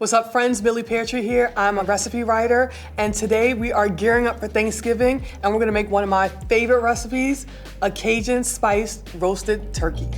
What's up, friends? Millie Peartree here. I'm a recipe writer, and today we are gearing up for Thanksgiving, and we're gonna make one of my favorite recipes, a Cajun spiced roasted turkey.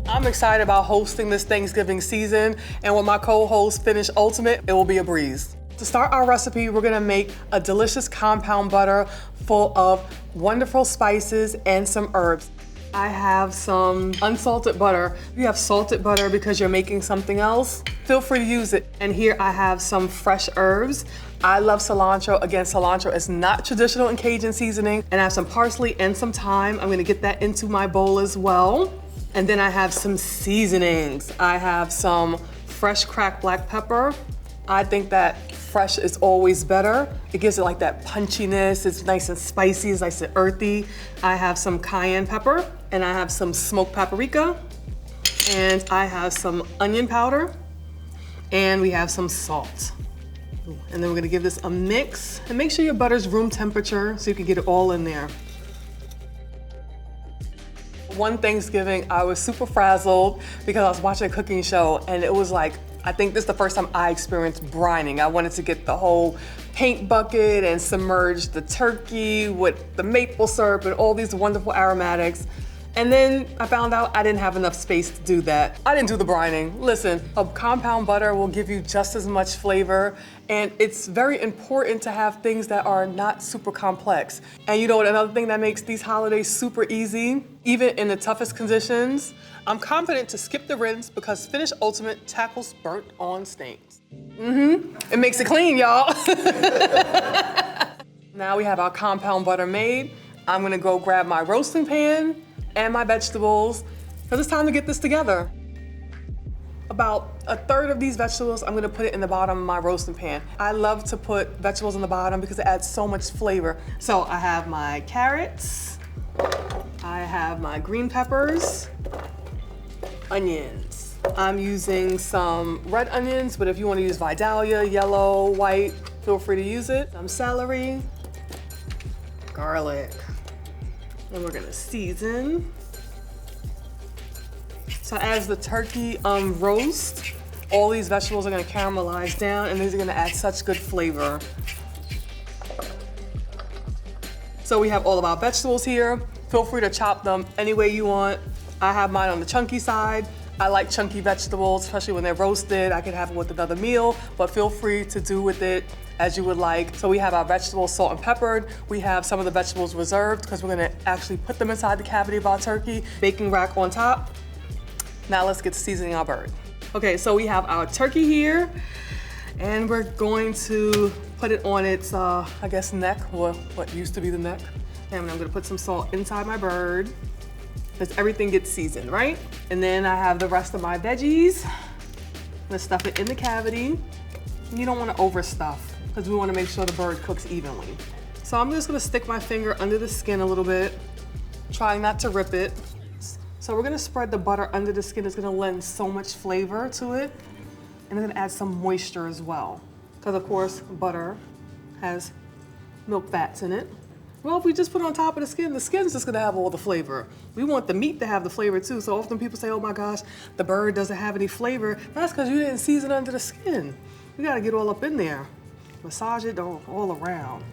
I'm excited about hosting this Thanksgiving season, and with my co-host Finish Ultimate, it will be a breeze. To start our recipe, we're gonna make a delicious compound butter full of wonderful spices and some herbs. I have some unsalted butter. If you have salted butter because you're making something else, feel free to use it. And here I have some fresh herbs. I love cilantro. Again, cilantro is not traditional in Cajun seasoning. And I have some parsley and some thyme. I'm gonna get that into my bowl as well. And then I have some seasonings. I have some fresh cracked black pepper. I think that fresh is always better. It gives it like that punchiness. It's nice and spicy, it's nice and earthy. I have some cayenne pepper, and I have some smoked paprika, and I have some onion powder, and we have some salt. And then we're gonna give this a mix, and make sure your butter's room temperature so you can get it all in there. One Thanksgiving, I was super frazzled because I was watching a cooking show, and it was like, I think this is the first time I experienced brining. I wanted to get the whole paint bucket and submerge the turkey with the maple syrup and all these wonderful aromatics. And then I found out I didn't have enough space to do that. I didn't do the brining. Listen, a compound butter will give you just as much flavor, and it's very important to have things that are not super complex. And you know what, another thing that makes these holidays super easy, even in the toughest conditions, I'm confident to skip the rinse because Finish Ultimate tackles burnt on stains. It makes it clean, y'all. Now we have our compound butter made. I'm gonna go grab my roasting pan and my vegetables, because it's time to get this together. About a third of these vegetables, I'm gonna put it in the bottom of my roasting pan. I love to put vegetables in the bottom because it adds so much flavor. So I have my carrots, I have my green peppers, onions. I'm using some red onions, but if you wanna use Vidalia, yellow, white, feel free to use it. Some celery, garlic. And we're gonna season. So as the turkey roasts, all these vegetables are gonna caramelize down, and these are gonna add such good flavor. So we have all of our vegetables here. Feel free to chop them any way you want. I have mine on the chunky side. I like chunky vegetables, especially when they're roasted. I can have it with another meal, but feel free to do with it as you would like. So we have our vegetables salt and peppered. We have some of the vegetables reserved because we're gonna actually put them inside the cavity of our turkey. Baking rack on top. Now let's get to seasoning our bird. Okay, so we have our turkey here, and we're going to put it on its, I guess, neck, or what used to be the neck. And I'm gonna put some salt inside my bird, because everything gets seasoned, right? And then I have the rest of my veggies. I'm gonna stuff it in the cavity. You don't wanna overstuff, because we wanna make sure the bird cooks evenly. So I'm just gonna stick my finger under the skin a little bit, trying not to rip it. So we're gonna spread the butter under the skin. It's gonna lend so much flavor to it, and it's gonna add some moisture as well. Because of course, butter has milk fats in it. Well, if we just put it on top of the skin's just gonna have all the flavor. We want the meat to have the flavor too. So often people say, oh my gosh, the bird doesn't have any flavor. That's because you didn't season under the skin. You gotta get all up in there. Massage it all around.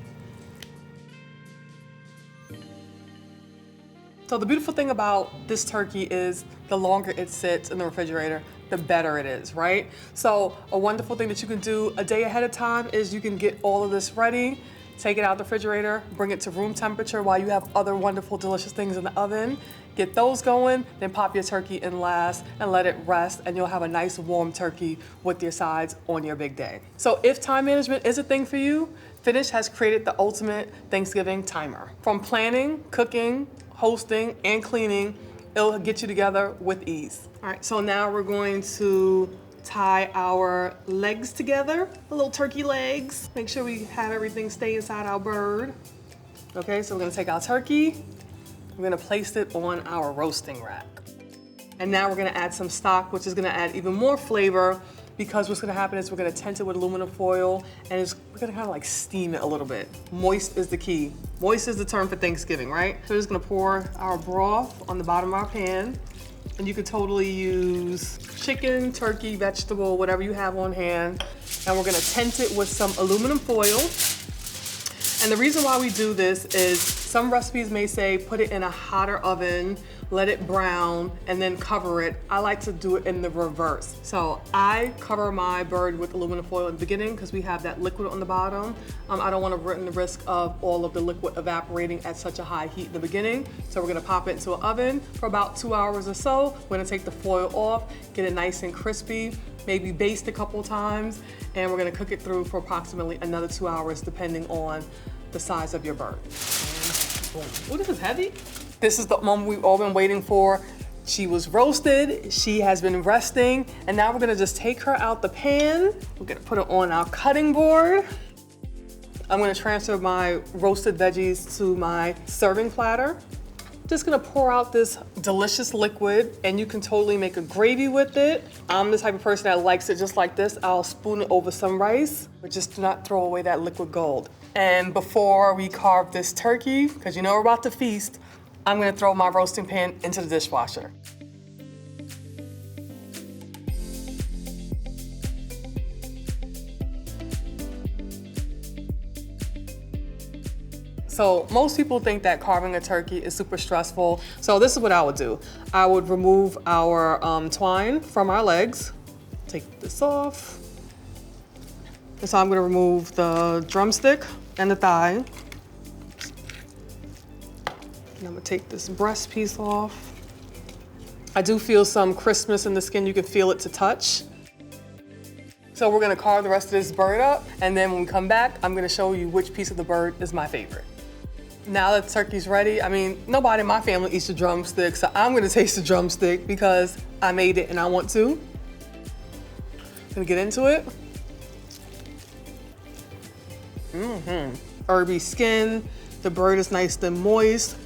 So the beautiful thing about this turkey is the longer it sits in the refrigerator, the better it is, right? So a wonderful thing that you can do a day ahead of time is you can get all of this ready, take it out of the refrigerator, bring it to room temperature while you have other wonderful, delicious things in the oven. Get those going, then pop your turkey in last and let it rest, and you'll have a nice warm turkey with your sides on your big day. So if time management is a thing for you, Finish has created the ultimate Thanksgiving timer. From planning, cooking, hosting, and cleaning, it'll get you together with ease. All right, so now we're going to tie our legs together, the little turkey legs. Make sure we have everything stay inside our bird. Okay, so we're gonna take our turkey, we're gonna place it on our roasting rack. And now we're gonna add some stock, which is gonna add even more flavor, because what's gonna happen is we're gonna tent it with aluminum foil, and we're gonna kind of like steam it a little bit. Moist is the key. Moist is the term for Thanksgiving, right? So we're just gonna pour our broth on the bottom of our pan. And you could totally use chicken, turkey, vegetable, whatever you have on hand. And we're gonna tent it with some aluminum foil. And the reason why we do this is some recipes may say put it in a hotter oven, let it brown, and then cover it. I like to do it in the reverse. So I cover my bird with aluminum foil in the beginning because we have that liquid on the bottom. I don't want to run the risk of all of the liquid evaporating at such a high heat in the beginning. So we're gonna pop it into an oven for about 2 hours or so. We're gonna take the foil off, get it nice and crispy, maybe baste a couple times, and we're gonna cook it through for approximately another 2 hours depending on the size of your bird. Oh, this is heavy. This is the moment we've all been waiting for. She was roasted, she has been resting, and now we're gonna just take her out the pan. We're gonna put it on our cutting board. I'm gonna transfer my roasted veggies to my serving platter. Just gonna pour out this delicious liquid, and you can totally make a gravy with it. I'm the type of person that likes it just like this. I'll spoon it over some rice, but just do not throw away that liquid gold. And before we carve this turkey, because you know we're about to feast, I'm gonna throw my roasting pan into the dishwasher. So most people think that carving a turkey is super stressful. So this is what I would do. I would remove our twine from our legs. Take this off. And so I'm gonna remove the drumstick and the thigh. And I'm gonna take this breast piece off. I do feel some crispness in the skin. You can feel it to touch. So we're gonna carve the rest of this bird up, and then when we come back, I'm gonna show you which piece of the bird is my favorite. Now that the turkey's ready, I mean, nobody in my family eats the drumstick, so I'm gonna taste the drumstick because I made it and I want to. Gonna get into it. Herby skin, the bird is nice and moist,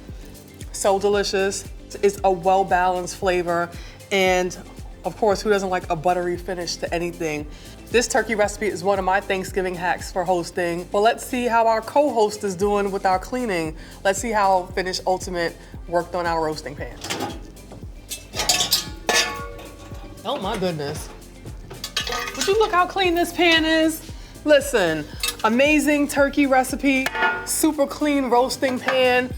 so delicious. It's a well-balanced flavor, and of course, who doesn't like a buttery finish to anything? This turkey recipe is one of my Thanksgiving hacks for hosting. But let's see how our co-host is doing with our cleaning. Let's see how Finish Ultimate worked on our roasting pan. Oh my goodness. Would you look how clean this pan is? Listen, amazing turkey recipe, super clean roasting pan.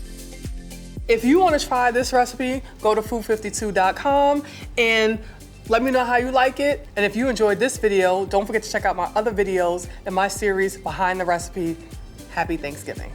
If you want to try this recipe, go to food52.com and let me know how you like it. And if you enjoyed this video, don't forget to check out my other videos in my series Behind the Recipe. Happy Thanksgiving.